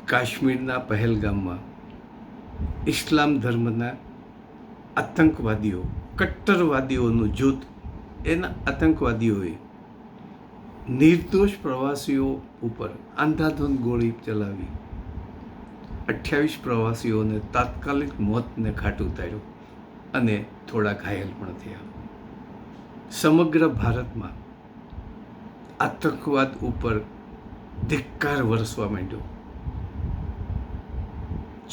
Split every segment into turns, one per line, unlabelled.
કાશ્મીરના પહેલગામમાં ઇસ્લામ ધર્મના આતંકવાદીઓ, કટ્ટરવાદીઓનું જૂથ, એના આતંકવાદીઓએ નિર્દોષ પ્રવાસીઓ ઉપર અંધાધૂંધ ગોળી ચલાવી 28 પ્રવાસીઓને તાત્કાલિક મોતને ઘાટ ઉતાર્યો અને થોડા ઘાયલ પણ થયા. સમગ્ર ભારતમાં આતંકવાદ ઉપર ધિક્કાર વરસવા માંડ્યો.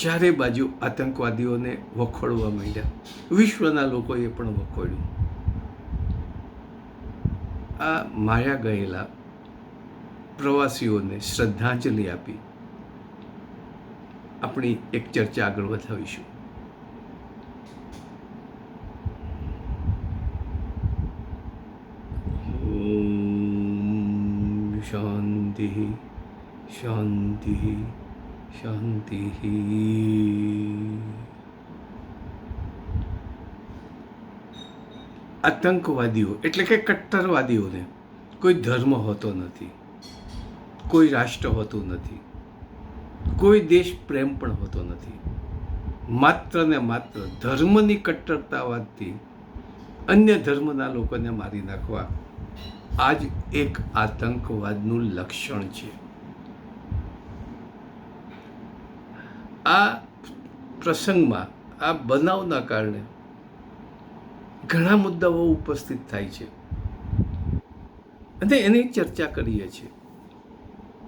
ચારે બાજુ આતંકવાદીઓને વખોડવા માંડ્યા. વિશ્વના લોકોએ પણ વખોડ્યું. આ માર્યા ગયેલા પ્રવાસીઓને શ્રદ્ધાંજલિ આપી આપણી એક ચર્ચા આગળ વધાવીશું. ઓમ શાંતિ શાંતિ શાંતિ. આતંકવાદીઓ એટલે કે કટ્ટરવાદીઓને કોઈ ધર્મ હોતો નથી, કોઈ રાષ્ટ્ર હોતું નથી, કોઈ દેશ પ્રેમ પણ હોતો નથી. માત્ર ને માત્ર ધર્મની કટ્ટરતાવાદથી અન્ય ધર્મના લોકોને મારી નાખવા આ જ એક આતંકવાદનું લક્ષણ છે. આ પ્રસંગમાં, આ બનાવના કારણે ઘણા મુદ્દાઓ ઉપસ્થિત થાય છે અને એની ચર્ચા કરીએ છીએ.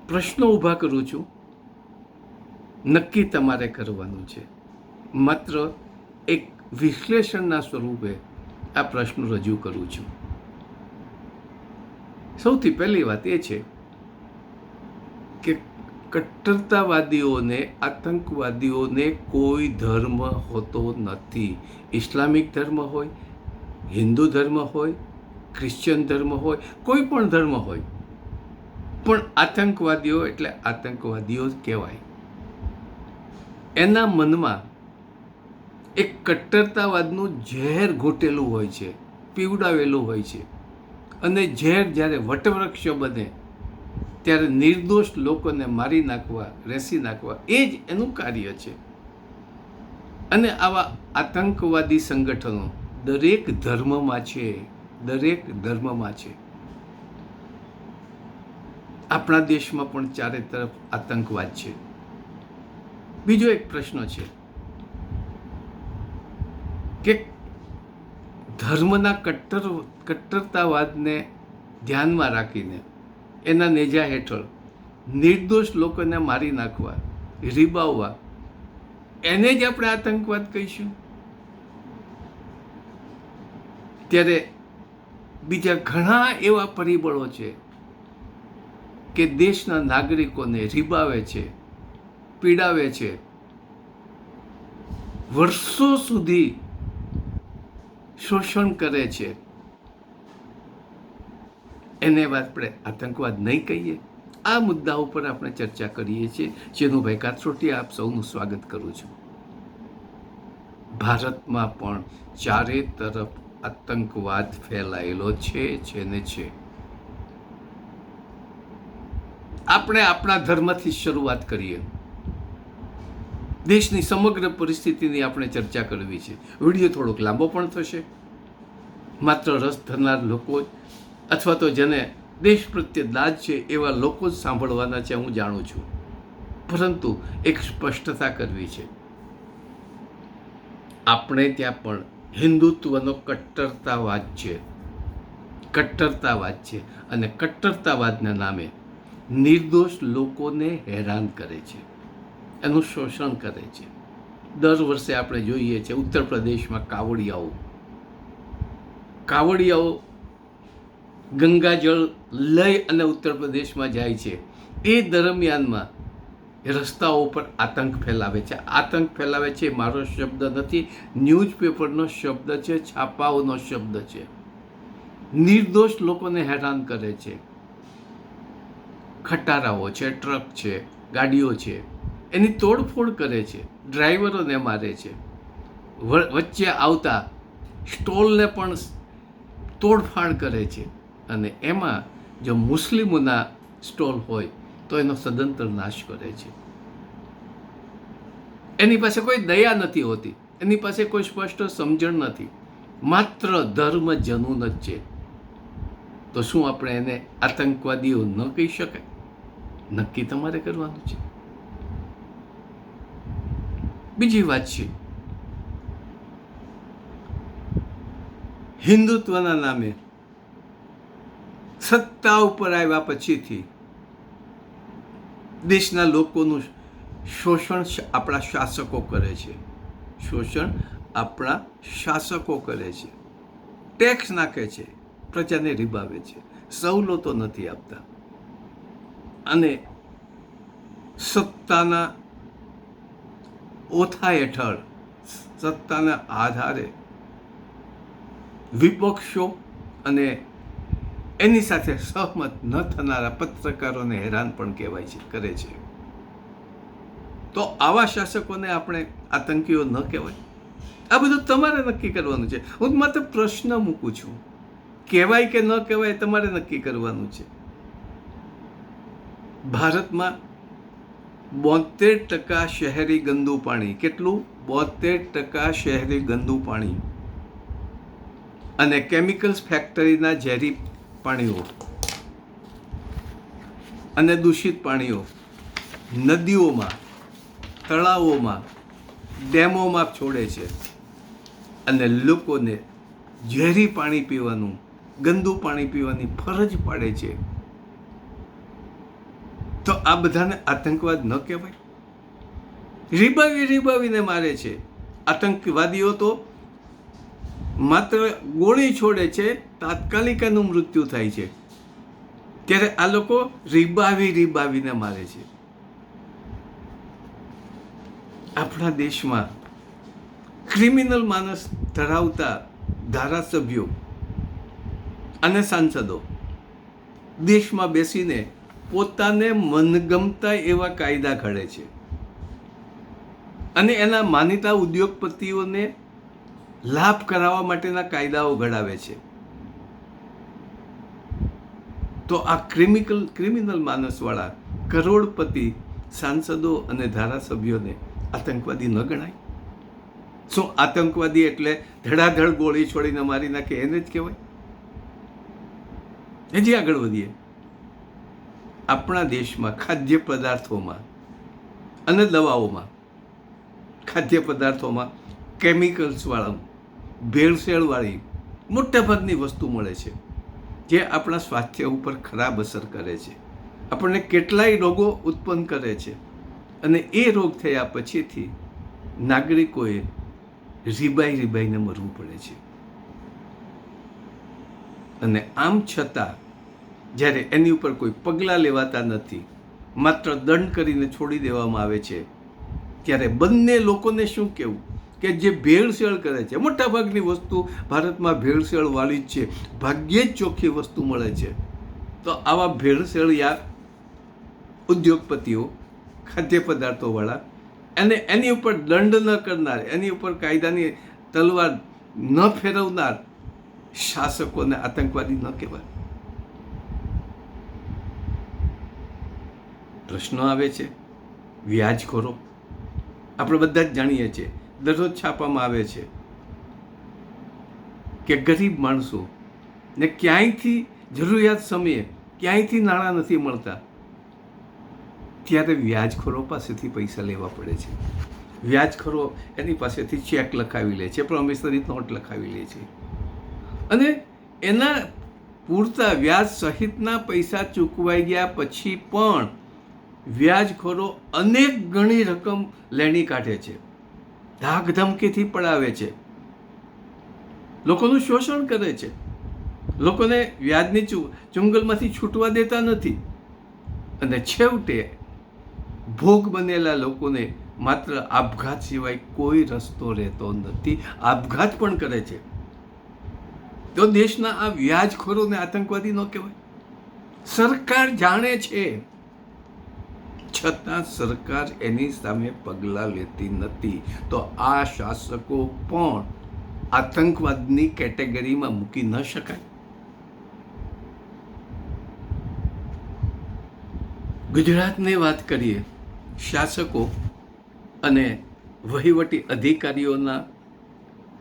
પ્રશ્નો ઊભા કરું છું, નક્કી તમારે કરવાનું છે. માત્ર એક વિશ્લેષણના સ્વરૂપે આ પ્રશ્ન રજૂ કરું છું. સૌથી પહેલી વાત એ છે કે કટ્ટરતાવાદીઓને, આતંકવાદીઓને કોઈ ધર્મ હોતો નથી. ઇસ્લામિક ધર્મ હોય, હિન્દુ ધર્મ હોય, ક્રિશ્ચિયન ધર્મ હોય, કોઈ પણ ધર્મ હોય, પણ આતંકવાદીઓ એટલે આતંકવાદીઓ જ કહેવાય. એના મનમાં એક કટ્ટરતાવાદનું ઝેર ઘૂંટેલું હોય છે, પીવડાવેલું હોય છે, અને ઝેર જ્યારે વટવૃક્ષ બને ત્યારે નિર્દોષ લોકોને મારી નાખવા, રેસી નાખવા, એ જ એનું કાર્ય છે. અને આવા આતંકવાદી સંગઠનો દરેક ધર્મમાં છે, દરેક ધર્મમાં છે. આપણા દેશમાં પણ ચારે તરફ આતંકવાદ છે. બીજો એક પ્રશ્ન છે કે ધર્મના કટ્ટરતાવાદને ધ્યાનમાં રાખીને એના નેજા હેઠળ નિર્દોષ લોકોને મારી નાખવા, રીબાવવા, એને જ આપણે આતંકવાદ કહીશું. ત્યારે બીજા ઘણા એવા પરિબળો છે કે દેશના નાગરિકોને રીબાવે છે, પીડાવે છે, વર્ષો સુધી શોષણ કરે છે. એને આપણે આતંકવાદ નહીં કહીએ? આ મુદ્દા ઉપર આપણે ચર્ચા કરીએ છીએ. ચેનુભાઈ કાથરોટિયા, આપ સૌનું સ્વાગત કરું છું. ભારતમાં પણ ચારે તરફ આતંકવાદ ફેલાયેલો છે ને છે. આપણે આપણા ધર્મથી શરૂઆત કરીએ. દેશની સમગ્ર પરિસ્થિતિની આપણે ચર્ચા કરવી છે. વિડીયો થોડોક લાંબો પણ થશે. માત્ર રસ ધરનાર લોકો અથવા તો જેને દેશ પ્રત્યે દાજ છે એવા લોકો જ સાંભળવાના છે, હું જાણું છું. પરંતુ એક સ્પષ્ટતા કરવી છે. આપણે ત્યાં પણ હિન્દુત્વનો કટ્ટરતાવાદ છે, કટ્ટરતાવાદ છે. અને કટ્ટરતાવાદના નામે નિર્દોષ લોકોને હેરાન કરે છે, એનું શોષણ કરે છે. દર વર્ષે આપણે જોઈએ છીએ ઉત્તર પ્રદેશમાં કાવડિયાઓ ગંગાજળ લઈ અને ઉત્તર પ્રદેશમાં જાય છે. એ દરમિયાનમાં રસ્તાઓ પર આતંક ફેલાવે છે. આતંક ફેલાવે છે મારો શબ્દ નથી, ન્યૂઝપેપરનો શબ્દ છે, છાપાઓનો શબ્દ છે. નિર્દોષ લોકોને હેરાન કરે છે. ખટારાઓ છે, ટ્રક છે, ગાડીઓ છે, એની તોડફોડ કરે છે, ડ્રાઈવરોને મારે છે. વચ્ચે આવતા સ્ટોલને પણ તોડફાડ કરે છે. અને એમાં જો મુસ્લિમોના સ્ટોલ હોય તો એનો સદંતર નાશ કરે છે. એની પાસે કોઈ દયા નથી હોતી, એની પાસે કોઈ સ્પષ્ટ સમજણ નથી, માત્ર ધર્મ જનૂન જ છે. તો શું આપણે એને આતંકવાદીઓ ન કહી શકાય? નક્કી તમારે કરવાનું છે. બીજી વાત છે, હિન્દુત્વના નામે સત્તા ઉપર આવ્યા પછીથી દેશના લોકોનું શોષણ આપણા શાસકો કરે છે. શોષણ આપણા શાસકો કરે છે. ટેક્સ નાખે છે, પ્રજાને રીબાવે છે, સવલતો નથી આપતા, અને સત્તાના ઓથા હેઠળ, સત્તાના આધારે વિપક્ષો અને એની સાથે સહમત ન થનારા પત્રકારોને હેરાન પણ કહેવાય છે, કરે છે. તો આવા શાસકોને આપણે આતંકીઓ ન કહેવાય? આ બધું તમારે નક્કી કરવાનું છે. હું માત્ર પ્રશ્ન મૂકું છું, કહેવાય કે ન કહેવાય તમારે નક્કી કરવાનું છે. ભારતમાં 72% શહેરી ગંદુ પાણી. કેટલું? 72% શહેરી ગંદુ પાણી અને કેમિકલ્સ ફેક્ટરીના ઝેરી પાણીઓ અને દૂષિત પાણીઓ નદીઓમાં, તળાવોમાં, ડેમોમાં છોડે છે, અને લોકોને ઝેરી પાણી પીવાનું, ગંદુ પાણી પીવાની ફરજ પાડે છે. તો આ બધાને આતંકવાદ ન કહેવાય? રીબાવીને મારે છે. આતંકવાદીઓ તો માત્ર ગોળી છોડે છે, તાત્કાલિક એનું મૃત્યુ થાય છે, ત્યારે આ લોકો રીબાવીને મારે છે. આપણા દેશમાં ક્રિમિનલ માનસ ધરાવતા ધારાસભ્યો અને સાંસદો દેશમાં બેસીને પોતાને મનગમતા એવા કાયદા ઘડે છે, અને એના માનીતા ઉદ્યોગપતિઓને લાભ કરાવવા માટેના કાયદાઓ ઘડાવે છે. તો આ ક્રિમિનલ માનસવાળા કરોડપતિ સાંસદો અને ધારાસભ્યોને આતંકવાદી ન ગણાય? શું આતંકવાદી એટલે ધડાધડ ગોળી છોડીને મારી નાખે એને જ કહેવાય? હજી આગળ વધીએ. આપણા દેશમાં ખાદ્ય પદાર્થોમાં અને દવાઓમાં, ખાદ્ય પદાર્થોમાં કેમિકલ્સવાળા, ભેળસેળવાળી મોટાભાગની વસ્તુ મળે છે, જે આપણા સ્વાસ્થ્ય ઉપર ખરાબ અસર કરે છે, આપણને કેટલાય રોગો ઉત્પન્ન કરે છે, અને એ રોગ થયા પછીથી નાગરિકોએ રીબાઈને મરવું પડે છે. અને આમ છતાં જ્યારે એની ઉપર કોઈ પગલાં લેવાતા નથી, માત્ર દંડ કરીને છોડી દેવામાં આવે છે, ત્યારે બંને લોકોને શું કહેવું કે જે ભેળસેળ કરે છે, મોટાભાગની વસ્તુ ભારતમાં ભેળસેળવાળી જ છે, ભાગ્યે જ ચોખ્ખી વસ્તુ મળે છે. તો આવા ભેળસેળિયા ઉદ્યોગપતિઓ, ખાદ્ય પદાર્થોવાળા, અને એની ઉપર દંડ ન કરનાર, એની ઉપર કાયદાની તલવાર ન ફેરવનાર શાસકોને આતંકવાદી ન કહેવાય? પ્રશ્નો આવે છે. વ્યાજખોરો આપણે બધા જ જાણીએ છીએ, દરરોજ છાપવામાં આવે છે કે ગરીબ માણસો ને ક્યાંયથી જરૂરિયાત સમયે ક્યાંયથી નાણાં નથી મળતા, ત્યારે વ્યાજખોરો પાસેથી પૈસા લેવા પડે છે. વ્યાજખોરો એની પાસેથી ચેક લખાવી લે છે, પ્રોમિસરી નોટ લખાવી લે છે, અને એના પૂરતા વ્યાજ સહિતના પૈસા ચૂકવાઈ ગયા પછી પણ વ્યાજખોરો અનેક ગણી રકમ લેણી કાઢે છે, ધાક ધમકીથી પડાવે છે, લોકોનું શોષણ કરે છે, લોકોને વ્યાજની ચુંગલમાંથી છૂટવા દેતા નથી, અને છેવટે ભોગ બનેલા લોકોને માત્ર આપઘાત સિવાય કોઈ રસ્તો રહેતો નથી, આપઘાત પણ કરે છે. તો દેશના આ વ્યાજખોરોને આતંકવાદી ન કહેવાય? સરકાર જાણે છે, છતાં સરકાર એની સામે પગલાં લેતી નથી. તો આ શાસકો પણ આતંકવાદની કેટેગરીમાં મૂકી ન શકાય. ગુજરાતની વાત કરીએ, શાસકો અને વહીવટી અધિકારીઓના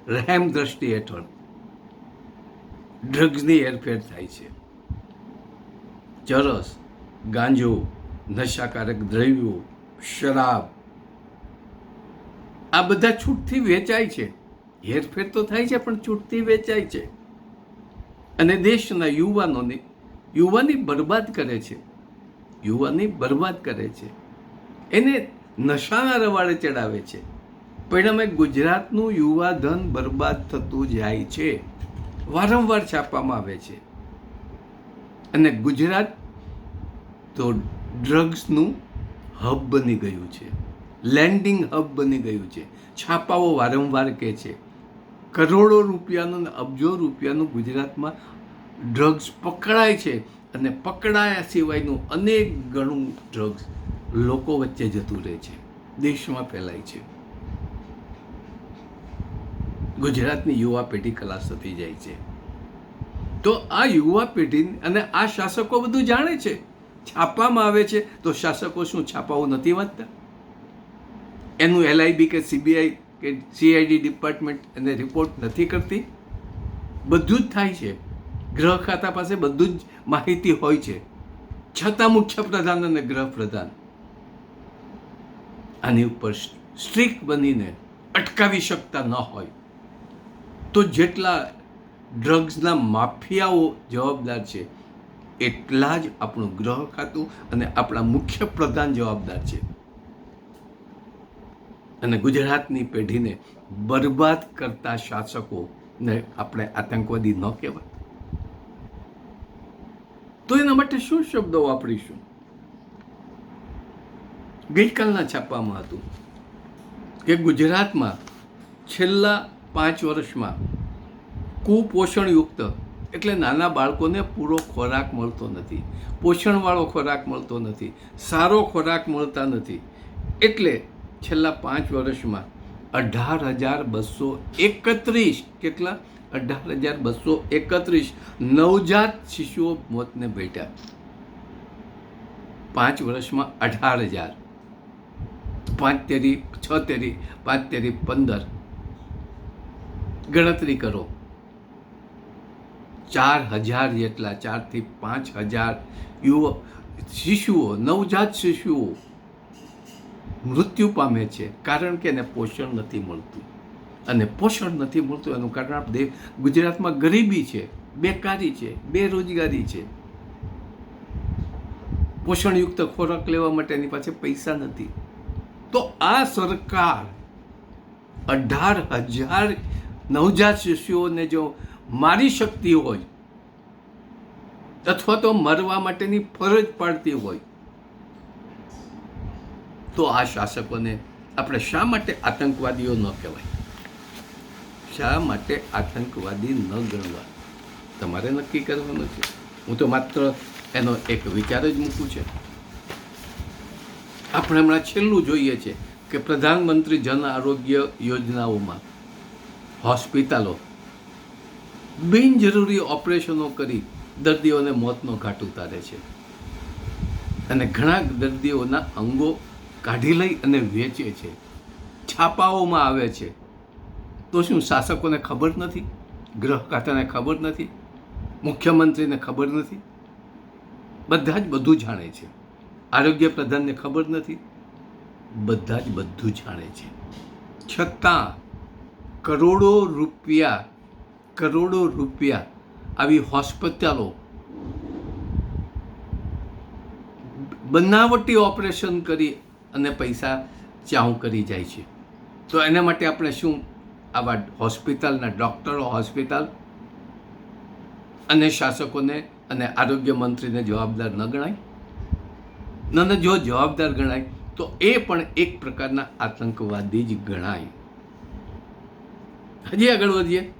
રહેમ દ્રષ્ટિ હેઠળ ડ્રગ્સની હેરફેર થાય છે. ચરસ, ગાંજો, નશાકારક દ્રવ્યો, શરાબ, આ બધા છૂટથી વેચાય છે. હેરફેર તો થાય છે પણ છૂટથી વેચાય છે અને દેશના યુવાની બરબાદ કરે છે. એને નશાના રવાડે ચડાવે છે. પરિણામે ગુજરાતનું યુવા ધન બરબાદ થતું જાય છે. વારંવાર છાપવામાં આવે છે અને ગુજરાત તો ડ્રગ્સનું હબ બની ગયું છે, લેન્ડિંગ હબ બની ગયું છે. છાપાઓ વારંવાર કહે છે કરોડો રૂપિયાનું ને અબજો રૂપિયાનું ગુજરાતમાં ડ્રગ્સ પકડાય છે અને પકડાયા સિવાયનું અનેક ગણું ડ્રગ્સ લોકો વચ્ચે જતું રહે છે, દેશમાં ફેલાય છે. ગુજરાતની યુવા પેઢી ખલાસ થતી જાય છે. તો આ યુવા પેઢી અને આ શાસકો બધું જાણે છે. છાપવામાં આવે છે તો શાસકો શું છાપાઓ નથી વાંચતા? એનું LIB કે CBI કે CID ડિપાર્ટમેન્ટ એને રિપોર્ટ નથી કરતી? બધું જ થાય છે. ગૃહ ખાતા પાસે બધું જ માહિતી હોય છે, છતાં મુખ્યપ્રધાન અને ગૃહપ્રધાન આની ઉપર સ્ટ્રિક્ટ બનીને અટકાવી શકતા ન હોય તો જેટલા ડ્રગ્સના માફિયાઓ જવાબદાર છે એટલા જ આપણું ગૃહ ખાતું અને આપણા મુખ્યપ્રધાન જવાબદાર છે. અને ગુજરાતની પેઢીને બરબાદ કરતા શાસકોને આપણે આતંકવાદી ન કહેવાય? તો એના માટે શું શબ્દો વાપરીશું? ગઈકાલના છાપામાં હતું કે ગુજરાતમાં છેલ્લા 5 વર્ષમાં કુપોષણયુક્ત એટલે નાના બાળકોને પૂરો ખોરાક મળતો નથી, પોષણવાળો ખોરાક મળતો નથી, સારો ખોરાક મળતા નથી. એટલે છેલ્લા 5 વર્ષમાં 18,231 કેટલા 18,231 નવજાત શિશુઓ મોતને ભેટ્યા. 5 વર્ષમાં 18,000, 5 તેરી 6 તેરી 5 તેરી 15, ગણતરી કરો. 4,000 જેટલા, 4 થી 5,000 શિશુઓ, નવજાત શિશુઓ મૃત્યુ પામે છે કારણ કે એને પોષણ નથી મળતું. અને પોષણ નથી મળતું એનું કારણ આપણે ગુજરાતમાં ગરીબી છે, બેકારી છે, બેરોજગારી છે. પોષણયુક્ત ખોરાક લેવા માટે એની પાસે પૈસા નથી. તો આ સરકાર 18,000 નવજાત શિશુઓને જો મારી શકતી હોય અથવા તો મરવા માટેની ફરજ પાડતી હોય તો આ શાસકોને આપણે શા માટે આતંકવાદીઓ ન કહેવાય? શા માટે આતંકવાદી ન ગણવા? તમારે નક્કી કરવાનું છે. હું તો માત્ર એનો એક વિચાર જ મૂકું છે. આપણે હમણાં છેલ્લું જોઈએ છે કે પ્રધાનમંત્રી જન આરોગ્ય યોજનાઓમાં હોસ્પિટલો બિનજરૂરી ઓપરેશનો કરી દર્દીઓને મોતનો ઘાટ ઉતારે છે અને ઘણા દર્દીઓના અંગો કાઢી લઈ અને વેચે છે, છાપાઓમાં આવે છે. તો શું શાસકોને ખબર નથી? ગૃહ ખાતાને ખબર નથી? મુખ્યમંત્રીને ખબર નથી? બધા જ બધું જાણે છે. આરોગ્ય પ્રધાનને ખબર નથી? બધા જ બધું જાણે છે. છતાં કરોડો રૂપિયા આવી હોસ્પિટલો બનાવટી ઓપરેશન કરી અને પૈસા ચાઉ કરી જાય છે. તો એના માટે આપણે શું આવા હોસ્પિટલના ડૉક્ટરો, હોસ્પિટલ અને શાસકોને અને આરોગ્ય મંત્રીને જવાબદાર ન ગણાય? અને જો જવાબદાર ગણાય તો એ પણ એક પ્રકારના આતંકવાદી જ ગણાય. હજી આગળ વધીએ.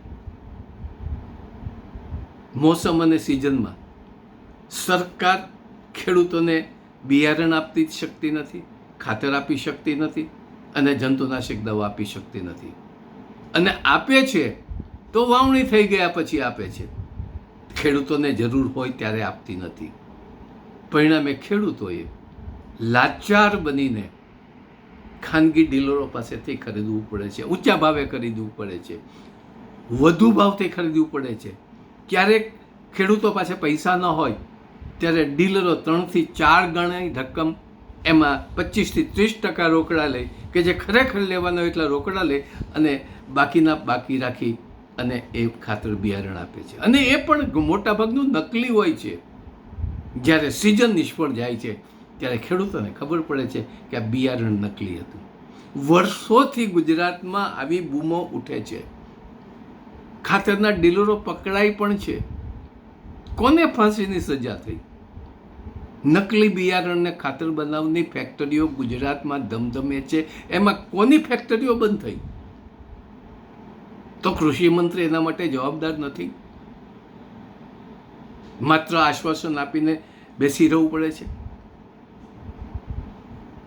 મોસમ અને સિઝનમાં સરકાર ખેડૂતોને બિયારણ આપતી શકતી નથી, ખાતર આપી શકતી નથી અને જંતુનાશક દવા આપી શકતી નથી. અને આપે છે તો વાવણી થઈ ગયા પછી આપે છે, ખેડૂતોને જરૂર હોય ત્યારે આપતી નથી. પરિણામે ખેડૂતોએ લાચાર બનીને ખાનગી ડીલરો પાસેથી ખરીદવું પડે છે, ઊંચા ભાવે ખરીદવું પડે છે, વધુ ભાવથી ખરીદવું પડે છે. ક્યારેક ખેડૂતો પાસે પૈસા ન હોય ત્યારે ડીલરો 3 થી 4 ગણી રકમ, એમાં 25 થી 30% રોકડા લે, કે જે ખરેખર લેવાના એટલા રોકડા લે અને બાકીના બાકી રાખી અને એ ખાતર બિયારણ આપે છે. અને એ પણ મોટાભાગનું નકલી હોય છે. જ્યારે સિઝન નિષ્ફળ જાય છે ત્યારે ખેડૂતોને ખબર પડે છે કે આ બિયારણ નકલી હતું. વર્ષોથી ગુજરાતમાં આવી બૂમો ઉઠે છે. ખાતરના ડીલરો પકડાય પણ છે. કોને ફાંસીની સજા થઈ? નકલી બિયારણને ખાતર બનાવવાની ફેક્ટરીઓ ગુજરાતમાં ધમધમે છે. એમાં કોની ફેક્ટરીઓ બંધ થઈ? તો કૃષિ મંત્રી એના માટે જવાબદાર નથી? માત્ર આશ્વાસન આપીને બેસી રહેવું પડે છે.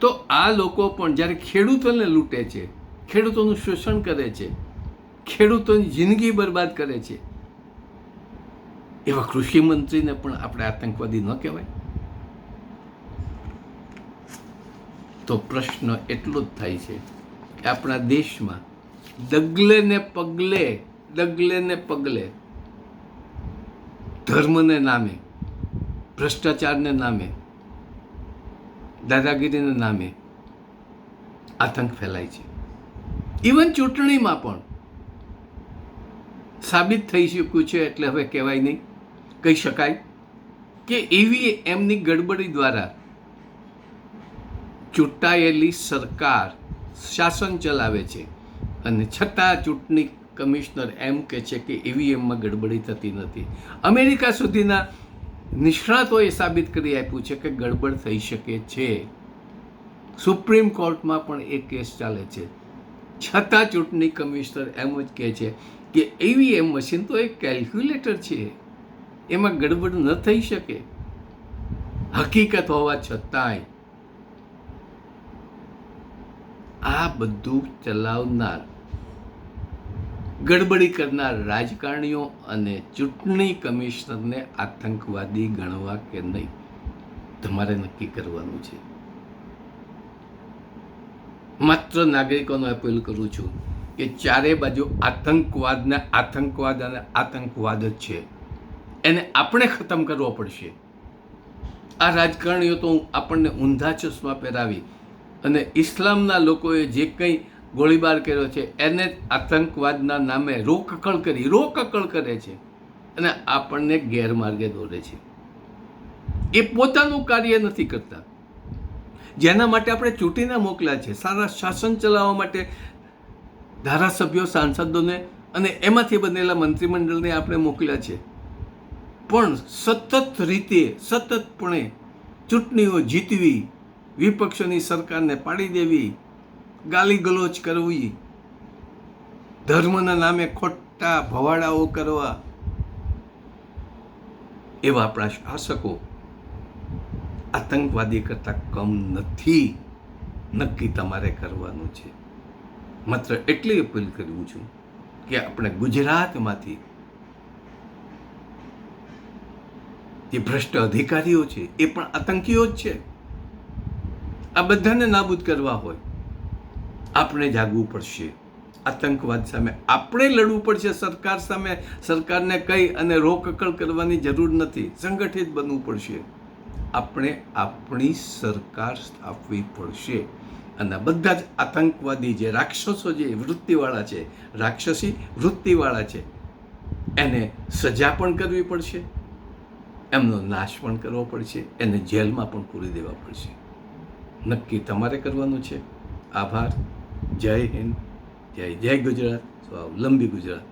તો આ લોકો પણ જ્યારે ખેડૂતોને લૂંટે છે, ખેડૂતોનું શોષણ કરે છે, ખેડૂતોની જિંદગી બરબાદ કરે છે, એવા કૃષિ મંત્રીને પણ આપણે આતંકવાદી ન કહેવાય? તો પ્રશ્ન એટલો જ થાય છે કે આપણા દેશમાં ડગલે ને પગલે ધર્મને નામે, ભ્રષ્ટાચારને નામે, દાદાગીરીને નામે આતંક ફેલાય છે. ઇવન ચૂંટણીમાં પણ સાબિત થઈ ચૂક્યું છે. એટલે હવે કહેવાય નહીં, કહી શકાય કે EVMની ગડબડી દ્વારા ચૂંટાયેલી સરકાર શાસન ચલાવે છે અને છતાં ચૂંટણી કમિશનર એમ કહે છે કે EVMમાં ગડબડી થતી નથી. અમેરિકા સુધીના નિષ્ણાતોએ સાબિત કરી આપ્યું છે કે ગડબડ થઈ શકે છે. સુપ્રીમ કોર્ટમાં પણ એ કેસ ચાલે છે. છતાં ચૂંટણી કમિશનર એમ જ કહે છે કે EVM મશીન તો એક કેલ્ક્યુલેટર છે, એમાં ગડબડ ન થઈ શકે. હકીકત હોવા છતાંય આ બધું ચલાવનાર, ગડબડી કરનાર રાજકારણીઓ અને ચૂંટણી કમિશનરને આતંકવાદી ગણવા કે નહીં, તમારે નક્કી કરવાનું છે. માત્ર નાગરિકોને અપીલ કરું છું કે ચારે બાજુ આતંકવાદ અને આતંકવાદ જ છે. એને આપણે ખતમ કરવો પડશે. આ રાજકારણીઓ તો આપણને ઊંધા ચશ્મા પહેરાવી અને ઇસ્લામના લોકોએ જે કંઈ ગોળીબાર કર્યો છે એને આતંકવાદના નામે રોકકળ કરે છે અને આપણને ગેરમાર્ગે દોરે છે. એ પોતાનું કાર્ય નથી કરતા, જેના માટે આપણે ચૂંટીને મોકલ્યા છે. સારા શાસન ચલાવવા માટે ધારાસભ્યો, સાંસદોને અને એમાંથી બનેલા મંત્રીમંડળને આપણે મોકલ્યા છે. પણ સતતપણે ચૂંટણીઓ જીતવી, વિપક્ષોની સરકારને પાડી દેવી, ગાલી ગલોચ કરવી, ધર્મના નામે ખોટા ભવાડાઓ કરવા, એવા આપણા શાસકો આતંકવાદી કરતા કમ નથી. નક્કી તમારે કરવાનું છે. માત્ર એટલી અપીલ કરું છું કે આપણે ગુજરાતમાંથી જે ભ્રષ્ટ અધિકારીઓ છે એ પણ આતંકીઓ જ છે. આ બધાને નાબૂદ કરવા હોય આપણે જાગવું પડશે. આતંકવાદ સામે આપણે લડવું પડશે. સરકાર સામે સરકારને કહી અને રોકકળ કરવાની જરૂર નથી. સંગઠિત બનવું પડશે. આપણે આપણી સરકાર સ્થાપવી પડશે અને બધા જ આતંકવાદી જે રાક્ષસો, જે વૃત્તિવાળા છે, રાક્ષસી વૃત્તિવાળા છે, એને સજા પણ કરવી પડશે, એમનો નાશ પણ કરવો પડશે, એને જેલમાં પણ પૂરી દેવા પડશે. નક્કી તમારે કરવાનું છે. આભાર. જય હિન્દ, જય ગુજરાત, સ્વાવલંબી ગુજરાત.